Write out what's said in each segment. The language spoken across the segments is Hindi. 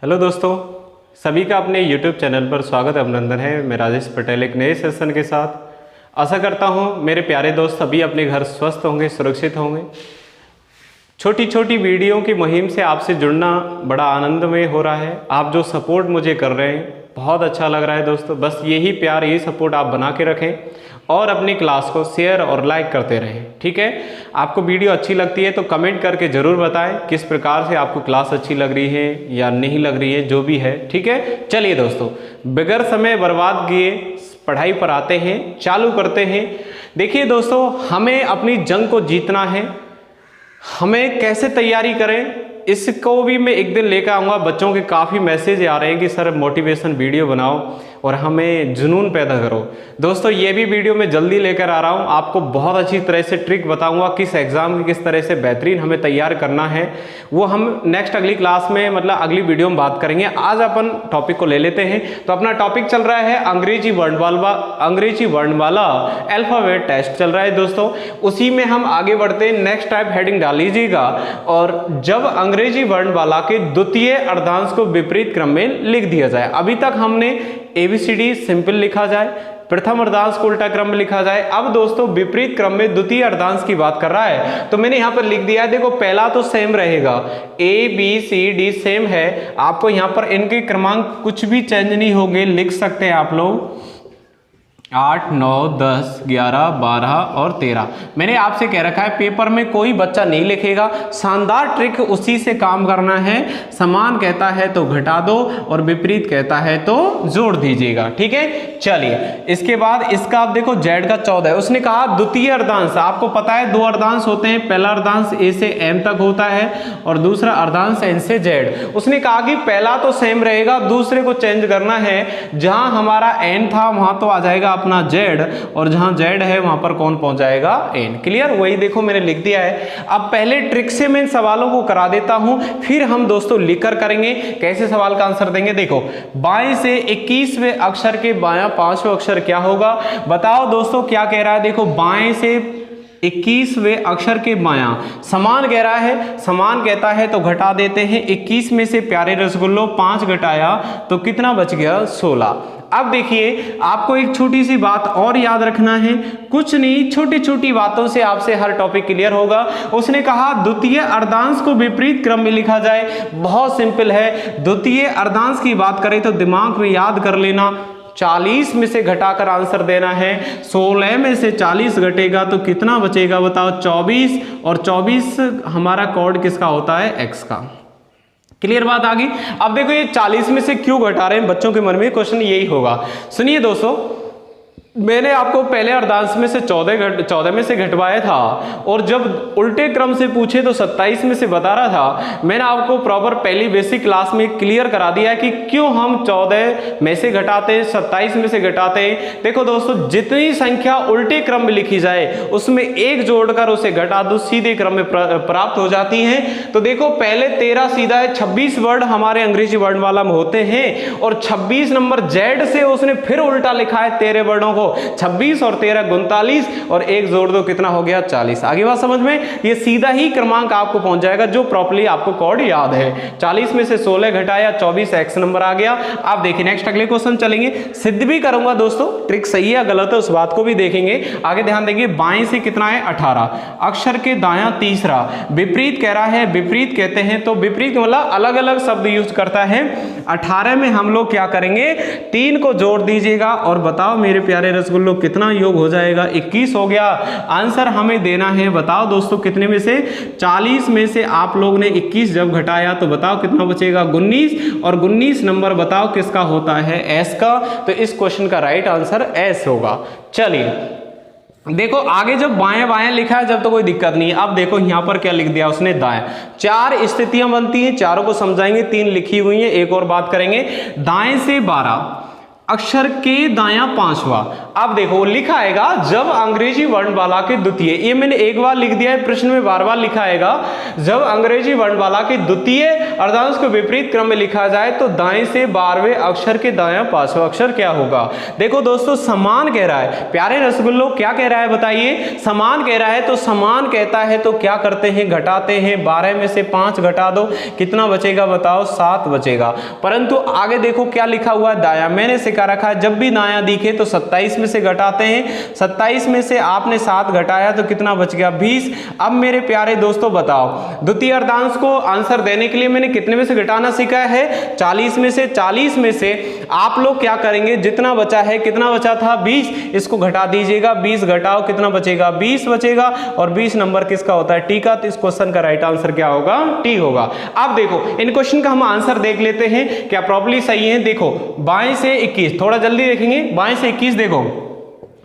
हेलो दोस्तों, सभी का अपने YouTube चैनल पर स्वागत अभिनंदन है। मैं राजेश पटेल एक नए सेशन के साथ आशा करता हूं मेरे प्यारे दोस्त सभी अपने घर स्वस्थ होंगे, सुरक्षित होंगे। छोटी छोटी वीडियो की मुहिम से आपसे जुड़ना बड़ा आनंदमय हो रहा है। आप जो सपोर्ट मुझे कर रहे हैं बहुत अच्छा लग रहा है दोस्तों। बस यही प्यार, यही सपोर्ट आप बना के रखें और अपनी क्लास को शेयर और लाइक करते रहें, ठीक है। आपको वीडियो अच्छी लगती है तो कमेंट करके ज़रूर बताएं किस प्रकार से आपको क्लास अच्छी लग रही है या नहीं लग रही है, जो भी है, ठीक है। चलिए दोस्तों, बगैर समय बर्बाद किए पढ़ाई पर आते हैं, चालू करते हैं। देखिए दोस्तों, हमें अपनी जंग को जीतना है। हमें कैसे तैयारी करें इसको भी मैं एक दिन लेकर आऊँगा। बच्चों के काफ़ी मैसेज आ रहे हैं कि सर मोटिवेशन वीडियो बनाओ और हमें जुनून पैदा करो। दोस्तों, ये भी वीडियो मैं जल्दी लेकर आ रहा हूँ। आपको बहुत अच्छी तरह से ट्रिक बताऊंगा किस एग्ज़ाम की किस तरह से बेहतरीन हमें तैयार करना है। वो हम नेक्स्ट अगली क्लास में, मतलब अगली वीडियो में बात करेंगे। आज अपन टॉपिक को ले लेते हैं। तो अपना टॉपिक चल रहा है अंग्रेजी वर्णमाला अल्फ़ाबेट टेस्ट चल रहा है दोस्तों। उसी में हम आगे बढ़ते हैं। नेक्स्ट टाइप हेडिंग डाल लीजिएगा। और जब अंग्रेजी वर्णमाला के द्वितीय अर्धांश को विपरीत क्रम में लिख दिया जाए। अभी तक हमने ABCD सिंपल लिखा जाए, प्रथम अर्धांश को उल्टा क्रम में लिखा जाए। अब दोस्तों विपरीत क्रम में द्वितीय अर्धांश की बात कर रहा है तो मैंने यहां पर लिख दिया है। देखो, पहला तो सेम रहेगा, ABCD सेम है। आपको यहां पर इनके क्रमांक कुछ भी चेंज नहीं होंगे, लिख सकते हैं आप लोग 8, 9, 10, 11, 12 और 13। मैंने आपसे कह रखा है पेपर में कोई बच्चा नहीं लिखेगा। शानदार ट्रिक, उसी से काम करना है। समान कहता है तो घटा दो और विपरीत कहता है तो जोड़ दीजिएगा, ठीक है। चलिए, इसके बाद इसका आप देखो Z का 14। उसने कहा द्वितीय अर्धांश, आपको पता है दो अर्धांश होते हैं। पहला अर्धांश A से M तक होता है और दूसरा अर्धांश N से Z। उसने कहा कि पहला तो सेम रहेगा, दूसरे को चेंज करना है। जहां हमारा N था वहां तो आ जाएगा अपना Z, और जहां Z है वहां पर कौन पहुंच जाएगा, N। क्लियर? वही देखो मैंने लिख दिया है। अब पहले ट्रिक से मैं इन सवालों को करा देता हूं, फिर हम दोस्तों लिखकर करेंगे कैसे सवाल का आंसर देंगे। देखो, बाएं से 21वें अक्षर के बायां 5वां अक्षर क्या होगा, बताओ दोस्तों क्या कह रहा है। देखो, बाएं से 21वें अक्षर के बायां समान कह रहा है। समान कहता है तो घटा देते हैं। 21 में से प्यारे रसगुल्लो 5 घटाया तो कितना बच गया, 16। अब देखिए, आपको एक छोटी सी बात और याद रखना है। कुछ नहीं, छोटी छोटी बातों से आपसे हर टॉपिक क्लियर होगा। उसने कहा द्वितीय अर्धांश को विपरीत क्रम में लिखा जाए। बहुत सिंपल है। द्वितीय अर्धांश की बात करें तो दिमाग में याद कर लेना, 40 में से घटाकर आंसर देना है। 16 में से 40 घटेगा तो कितना बचेगा, बताओ, 24। और 24 हमारा कोड किसका होता है, X का। क्लियर बात आ गई। अब देखो, ये 40 में से क्यों घटा रहे हैं, बच्चों के मन में क्वेश्चन यही होगा। सुनिए दोस्तों, मैंने आपको पहले अर्धांश में से 14 में से घटवाया था, और जब उल्टे क्रम से पूछे तो 27 में से बता रहा था। मैंने आपको प्रॉपर पहली बेसिक क्लास में क्लियर करा दिया है कि क्यों हम 14 में से घटाते हैं, 27 में से घटाते हैं। देखो दोस्तों, जितनी संख्या उल्टे क्रम में लिखी जाए उसमें एक जोड़कर उसे घटा दो, सीधे क्रम में प्राप्त हो जाती है। तो देखो, पहले 13 सीधा है, 26 वर्ड हमारे अंग्रेजी वर्णमाला में होते हैं, और 26 नंबर Z से उसने फिर उल्टा लिखा है 13 वर्डों को। 26 और 13 39, और एक जोड़ दो कितना हो गया, 40। आगे बात समझ में? ये सीधा ही क्रमांक आपको पहुंच जाएगा जो प्रॉपर्ली आपको कोड याद है। 40 में से 16 घटाया, 24 X नंबर आ गया। आप देखिए, नेक्स्ट अगले क्वेश्चन चलेंगे। सिद्ध भी करूंगा दोस्तों, ट्रिक सही है गलत है उस बात को भी देखेंगे। आगे ध्यान देंगे, बाएं से कितना है, 18। अक्षर के दायां तीसरा, विपरीत कह रहा है। विपरीत कहते हैं तो विपरीत मतलब अलग अलग शब्द यूज करता है। 18 में हम लोग क्या करेंगे, 3 को जोड़ दीजिएगा और बताओ मेरे प्यारे रसगुल्लो कितना योग हो जाएगा, 21 हो गया। आंसर हमें देना है, बताओ दोस्तों कितने में से, 40 में से आप लोग ने 21 जब घटाया तो बताओ कितना बचेगा, 19। और 19 नंबर बताओ किसका होता है, S का। तो इस क्वेश्चन का राइट आंसर S होगा। चलिए देखो, आगे जब बाएं बाएं लिखा है जब तो कोई दिक्कत नहीं है। अब देखो यहां पर क्या लिख दिया उसने, दाएं। 4 स्थितियां बनती हैं, चारों को समझाएंगे। 3 लिखी हुई हैं, एक और बात करेंगे। दाएं से 12, अक्षर के दायां पांचवा। अब देखो लिखा आएगा जब अंग्रेजी वर्णमाला के द्वितीय, ये मैंने एक बार लिख दिया है, प्रश्न में बार बार लिखा आएगा जब अंग्रेजी वर्णमाला के द्वितीय अर्धांश को विपरीत क्रम में लिखा जाए तो दाएं से 12वें अक्षर के दायां पांचवा अक्षर क्या होगा। देखो दोस्तों समान कह रहा है, प्यारे रसगुल्लो क्या कह रहा है बताइए, समान कह रहा है तो समान कहता है तो क्या करते हैं, घटाते हैं, 12 में से 5 घटा दो, कितना बचेगा बताओ, 7 बचेगा। परंतु आगे देखो क्या लिखा हुआ है, दाया, मैंने सिखा रखा है जब भी दाया दिखे तो 27 में से घटाते हैं, 27 में से आपने 7 घटाया तो कितना बच गया, 20। अब मेरे प्यारे दोस्तों बताओ द्वितीय अर्धांश को आंसर देने के लिए मैंने कितने में से घटाना सीखा है, 40 में से। 40 में से आप लोग क्या करेंगे, जितना बचा है, कितना बचा था 20, इसको घटा दीजिएगा, 20 घटाओ कितना बचेगा, 20 बचेगा। और 20 नंबर किसका होता है, टी का। तो इस क्वेश्चन का राइट आंसर क्या होगा, टी होगा। अब देखो इन क्वेश्चन का हम आंसर देख लेते हैं क्या प्रॉपर्ली सही है। देखो बाएं से 21, थोड़ा जल्दी देखेंगे, बाएं से 21 देखो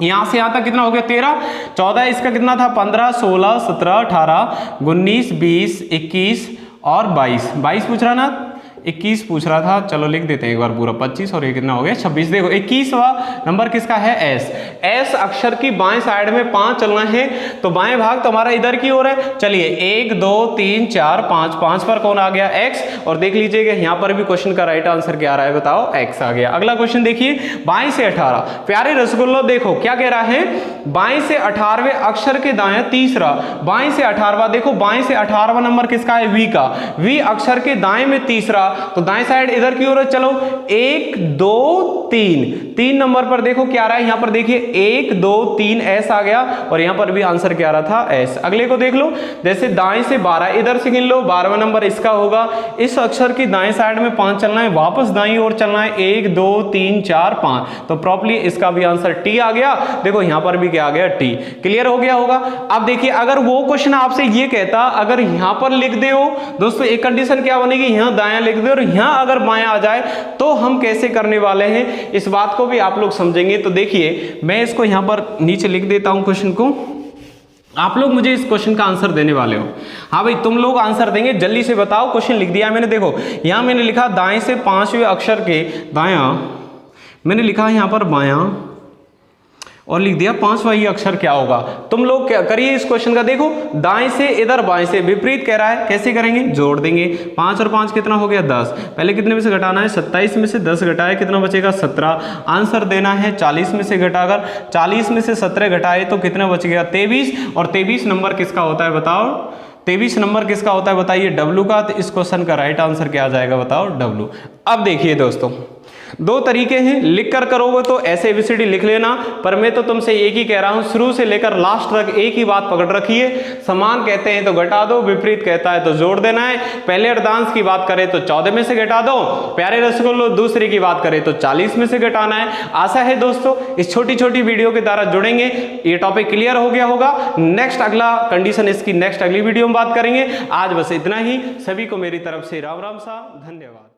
यहां से यहां तक कितना हो गया, 13, 14, इसका कितना था 15, 16, 17, 18, 19, 20, 21 और 22। 22 पूछ रहा ना, 21 पूछ रहा था, चलो लिख देते हैं एक बार पूरा, 25 और ये कितना हो गया 26। देखो 21वां नंबर किसका है, एस। एस अक्षर की बाएं साइड में 5 चलना है तो बाएं भाग तो हमारा इधर की ओर है। चलिए 1 2 3 4 5, 5 पर कौन आ गया, एक्स। और देख लीजिएगा यहाँ पर भी क्वेश्चन का राइट आंसर क्या आ रहा है बताओ, एक्स आ गया। अगला क्वेश्चन देखिए, बाएं से 18, प्यारे रसगुल्लो देखो क्या कह रहा है, बाएं से 18वें अक्षर के दाएं तीसरा, बाएं से 18वां, देखो बाएं से 18वां नंबर किसका है, वी का। वी अक्षर के दाएं में तीसरा तो दाएं साइड इधर की ओर, चलो 1 2 3, 3 नंबर पर देखो क्या आ रहा है, यहां पर देखिए 1 2 3 एस आ गया और यहां पर भी आंसर क्या आ रहा था, एस। अगले को देख लो, जैसे दाएं से 12, इधर से गिन लो, 12वां नंबर इसका होगा। इस अक्षर की दाएं साइड में 5 चलना है, वापस दाईं ओर चलना है, 1 2 3 4 5, तो प्रॉपर्ली इसका भी आंसर टी आ गया। देखो यहां पर भी क्या आ गया, टी। क्लियर हो गया होगा। अब देखिए अगर वो क्वेश्चन आपसे ये कहता अगर यहां पर लिख दे हो दोस्तों, एक कंडीशन क्या बनेगी, यहां दायां लिख दे और यहां अगर बायां आ जाए तो हम कैसे करने वाले हैं, इस बात को भी आप लोग समझेंगे। तो देखिए मैं इसको यहां पर नीचे लिख देता हूं क्वेश्चन को, आप लोग मुझे इस क्वेश्चन का आंसर देने वाले हो। हाँ भाई तुम लोग आंसर देंगे, जल्दी से बताओ। क्वेश्चन लिख दिया मैंने, देखो यहां मैंने लिखा दाएं से 5वें अक्षर के दायां, मैंने लिखा यहां पर बायां और लिख दिया 5वां ही अक्षर क्या होगा। तुम लोग क्या करिए इस क्वेश्चन का, देखो दाएं से इधर बाएं से विपरीत कह रहा है, कैसे करेंगे, जोड़ देंगे। 5 और 5 कितना हो गया 10, पहले कितने में से घटाना है, 27 में से 10 घटाए कितना बचेगा 17। आंसर देना है 40 में से घटाकर, 40 में से 17 घटाए तो कितना बच गया 23। और 23 नंबर किसका होता है बताओ, 23 नंबर किसका होता है बताइए, डब्लू का। तो इस क्वेश्चन का राइट आंसर क्या आ जाएगा बताओ, डब्लू। अब देखिए दोस्तों दो तरीके हैं, लिख कर करोगे तो ऐसे एबीसीडी लिख लेना, पर मैं तो तुमसे एक ही कह रहा हूं, शुरू से लेकर लास्ट तक एक ही बात पकड़ रखिए। समान कहते हैं तो घटा दो, विपरीत कहता है तो जोड़ देना है। पहले अर्धांश की बात करें तो 14 में से घटा दो, प्यारे रसगुल्लो दूसरे की बात करें तो 40 में से घटाना है। आशा है दोस्तों इस छोटी छोटी वीडियो के द्वारा जुड़ेंगे, ये टॉपिक क्लियर हो गया होगा। नेक्स्ट अगला कंडीशन इसकी नेक्स्ट अगली वीडियो में बात करेंगे। आज बस इतना ही, सभी को मेरी तरफ से राम राम सा, धन्यवाद।